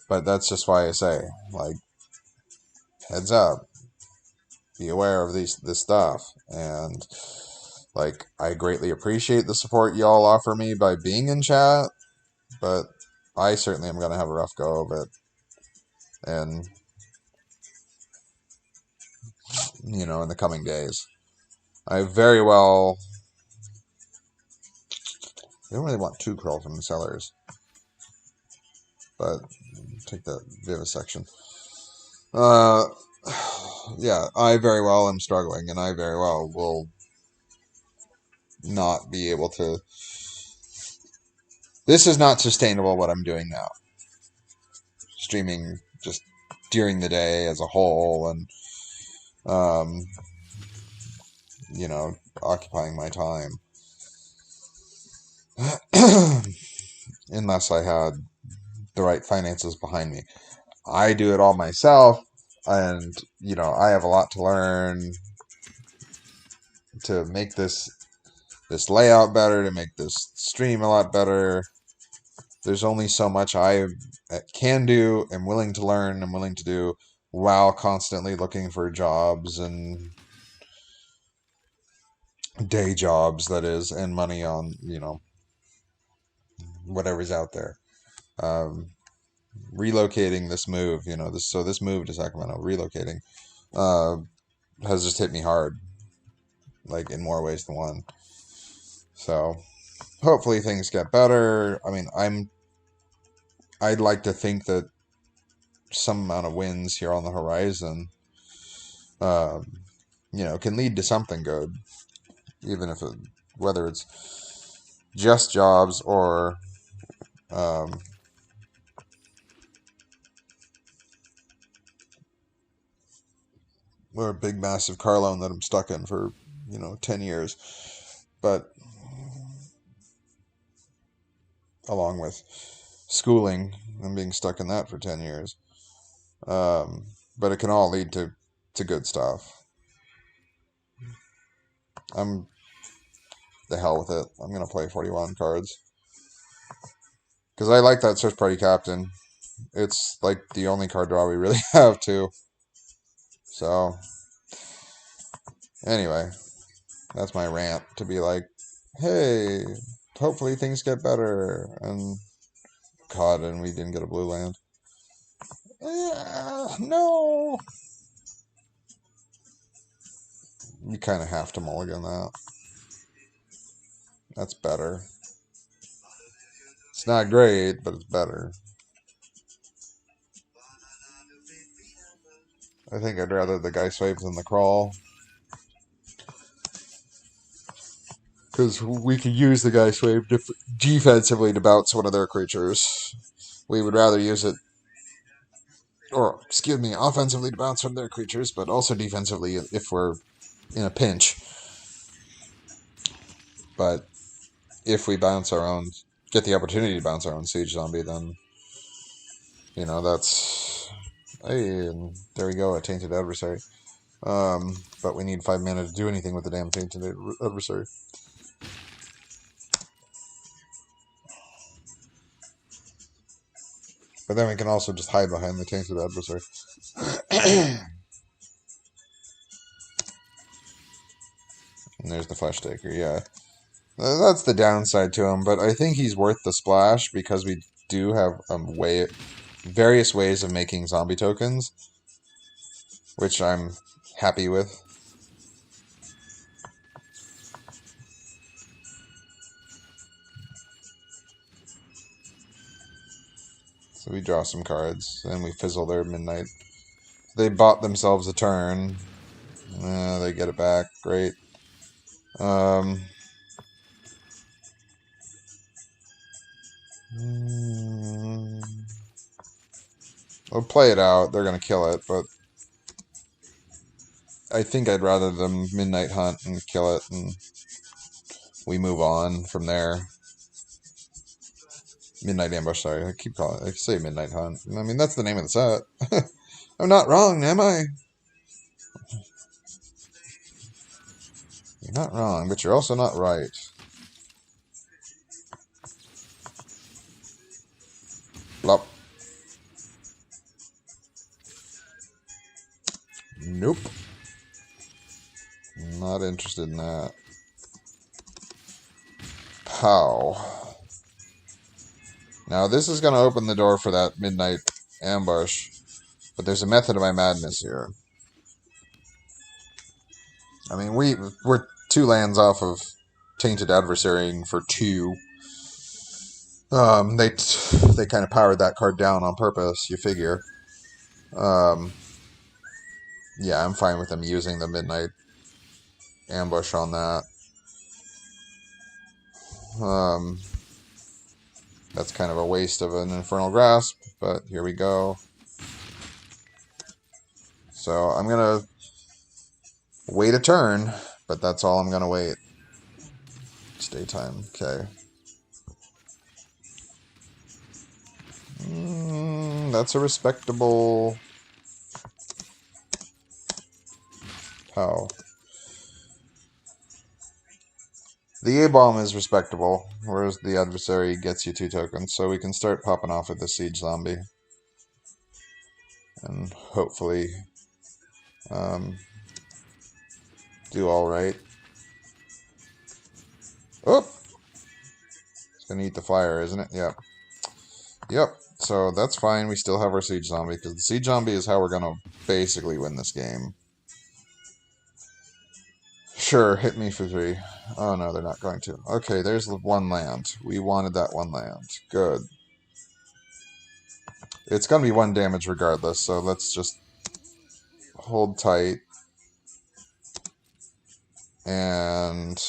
But that's just why I say, like, heads up, be aware of this stuff. And, like, I greatly appreciate the support y'all offer me by being in chat, but I certainly am going to have a rough go of it. And, in the coming days. I very well... I don't really want 2 curl from the sellers. But, take that vivisection. Yeah, I very well am struggling, and I very well will not be able to... This is not sustainable, what I'm doing now. Streaming just during the day as a whole, and, occupying my time. Unless I had the right finances behind me. I do it all myself, and, I have a lot to learn to make this layout better, to make this stream a lot better. There's only so much I can do, am willing to learn, I'm willing to do, while constantly looking for jobs and day jobs, that is, and money on, whatever's out there. Relocating this move, this move to Sacramento, relocating, has just hit me hard, like, in more ways than one. So, hopefully things get better. I mean, I'd like to think that some amount of wins here on the horizon, can lead to something good, even if whether it's just jobs or, or a big massive car loan that I'm stuck in for 10 years, but along with schooling and being stuck in that for 10 years. But it can all lead to good stuff. I'm the hell with it. I'm going to play 41 cards. Because I like that search party captain. It's like the only card draw we really have too. So, anyway, that's my rant to be like, hey, hopefully things get better. And, God, and we didn't get a blue land. No! You kind of have to mulligan that. That's better. It's not great, but it's better. I think I'd rather the guy swipe than the crawl. Because we could use the guy swipe defensively to bounce one of their creatures. We would rather use it, or, excuse me, offensively to bounce one of their creatures, but also defensively if we're in a pinch. But if we bounce our own, get the opportunity to bounce our own siege zombie, then, that's... Hey, and there we go, a tainted adversary. But we need 5 mana to do anything with the damn tainted adversary. But then we can also just hide behind the Tainted Adversary. And there's the Flesh Taker, yeah. That's the downside to him, but I think he's worth the splash because we do have various ways of making zombie tokens, which I'm happy with. So we draw some cards, and we fizzle their Midnight. They bought themselves a turn. They get it back. Great. I'll play it out. They're going to kill it, but I think I'd rather them Midnight Hunt and kill it, and we move on from there. Midnight Ambush, sorry. I say Midnight Hunt. I mean, that's the name of the set. I'm not wrong, am I? You're not wrong, but you're also not right. Blop. Nope. Not interested in that. Pow. Now, this is going to open the door for that Midnight Ambush, but there's a method of my madness here. I mean, we're 2 lands off of Tainted Adversary for 2. They kind of powered that card down on purpose, you figure. Yeah, I'm fine with them using the Midnight Ambush on that. That's kind of a waste of an Infernal Grasp, but here we go. So I'm going to wait a turn, but that's all I'm going to wait. It's daytime, okay. That's a respectable... How? The A-Bomb is respectable, whereas the Adversary gets you 2 tokens, so we can start popping off with the Siege Zombie. And hopefully do alright. Oh! It's gonna eat the flyer, isn't it? Yep. Yep. So that's fine. We still have our Siege Zombie, because the Siege Zombie is how we're gonna basically win this game. Sure, hit me for 3. Oh no, they're not going to. Okay, there's the 1 land. We wanted that 1 land. Good. It's gonna be 1 damage regardless, so let's just hold tight. And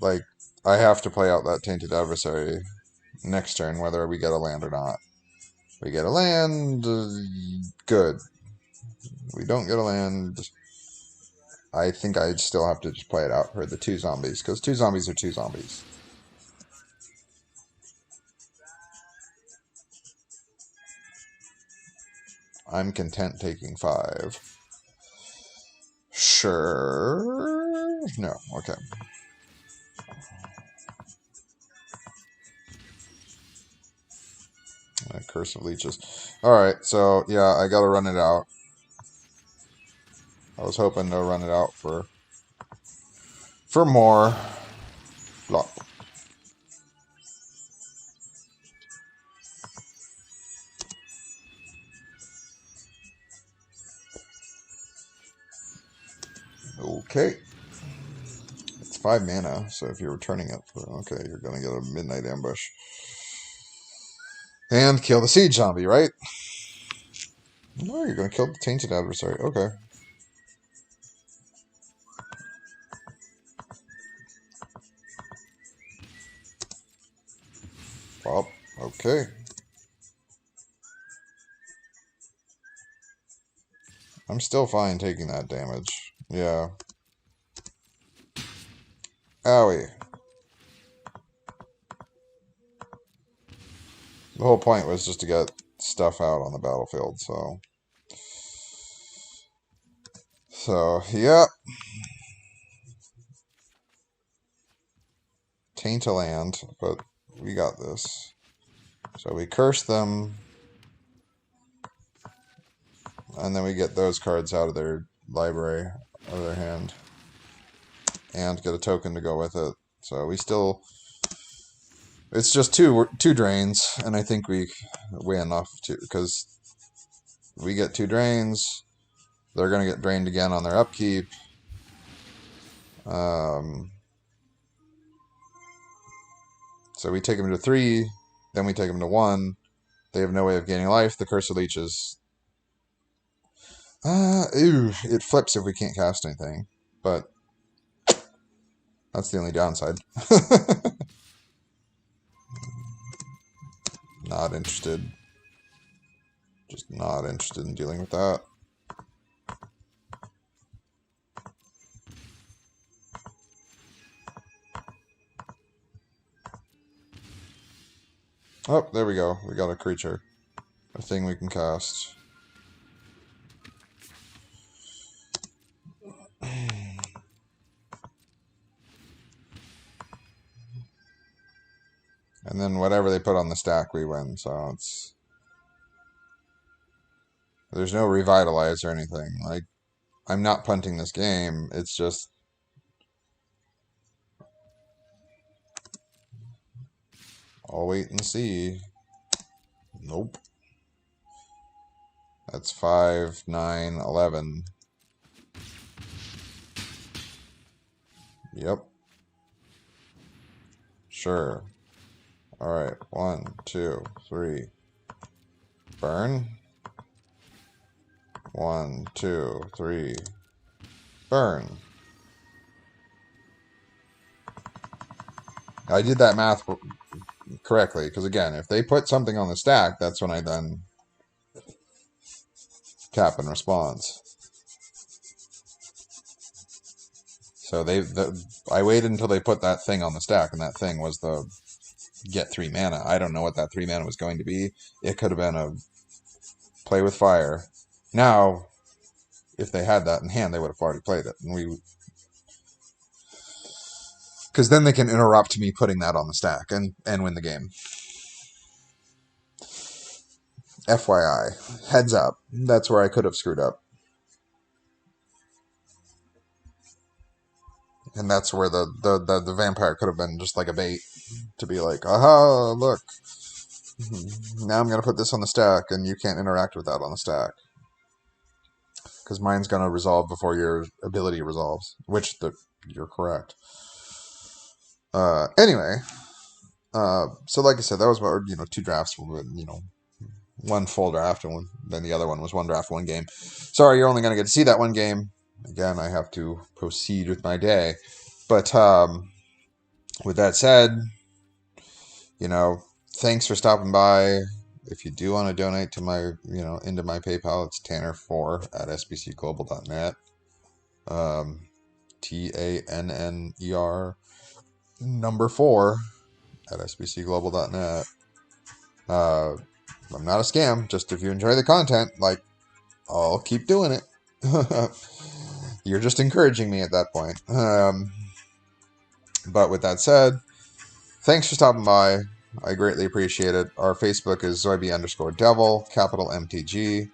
like, I have to play out that Tainted Adversary next turn, whether we get a land or not. We get a land, good. We don't get a land, I think I'd still have to just play it out for the 2 zombies, because 2 zombies are 2 zombies. I'm content taking 5. Sure. No, okay. Curse of Leeches. Alright, so yeah, I gotta run it out. I was hoping to run it out for more. Flop. Okay. It's 5 mana, so if you're returning it, okay, you're gonna get a Midnight Ambush. And kill the Siege Zombie, right? No, you're gonna kill the Tainted Adversary. Okay. Well, okay. I'm still fine taking that damage. Yeah. Owie. The whole point was just to get stuff out on the battlefield, so... So, yeah. Taint a land, but We got this. So we curse them, and then we get those cards out of their library, out of their hand, and get a token to go with it. So we still, it's just two drains, and I think we win off two, because we get 2 drains, they're going to get drained again on their upkeep. So we take them to 3, then we take them to 1. They have no way of gaining life. The Curse of Leeches. It flips if we can't cast anything, but that's the only downside. Not interested. Just not interested in dealing with that. Oh, there we go. We got a creature. A thing we can cast. And then whatever they put on the stack, we win. So it's... There's no revitalize or anything. Like, I'm not punting this game. It's just... I'll wait and see. Nope. That's 5, 9, 11. Yep. Sure. Alright. 1, 2, 3. Burn. 1, 2, 3. Burn. I did that math correctly, because again, if they put something on the stack, that's when I then tap in response. So I waited until they put that thing on the stack, and that thing was the get 3 mana. I don't know what that 3 mana was going to be. It could have been a play with fire. Now, if they had that in hand, they would have already played it, and because then they can interrupt me putting that on the stack and win the game. FYI, heads up, that's where I could have screwed up. And that's where the vampire could have been just like a bait to be like, aha, look, now I'm going to put this on the stack, and you can't interact with that on the stack. Because mine's going to resolve before your ability resolves, which you're correct. Anyway, so like I said, that was about 2 drafts, one full draft, and then the other one was 1 draft, 1 game. Sorry, you're only going to get to see that 1 game. Again, I have to proceed with my day. But with that said, thanks for stopping by. If you do want to donate to my, into my PayPal, it's tanner4@sbcglobal.net. TANNER number 4@sbcglobal.net. I'm not a scam. Just if you enjoy the content, I'll keep doing it. You're just encouraging me at that point. But with that said, thanks for stopping by. I greatly appreciate it. Our Facebook is Zoibe_Devil, capital MTG.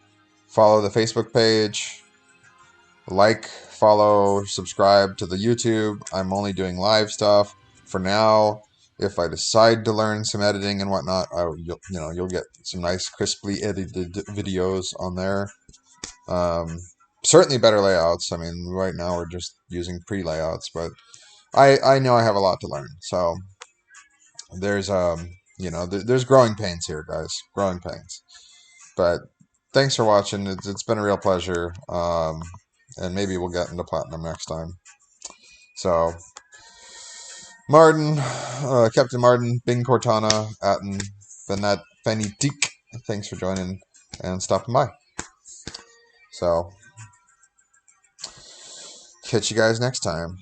Follow the Facebook page. Like, follow, subscribe to the YouTube. I'm only doing live stuff for now. If I decide to learn some editing and whatnot, you'll get some nice crisply edited videos on there. Certainly better layouts. I mean, right now we're just using pre-layouts, but I know I have a lot to learn. So there's there's growing pains here, guys. Growing pains. But thanks for watching. It's been a real pleasure. And maybe we'll get into Platinum next time. So, Martin, Captain Martin, Bing Cortana, Atten, Benet, Fenitik, thanks for joining and stopping by. So, catch you guys next time.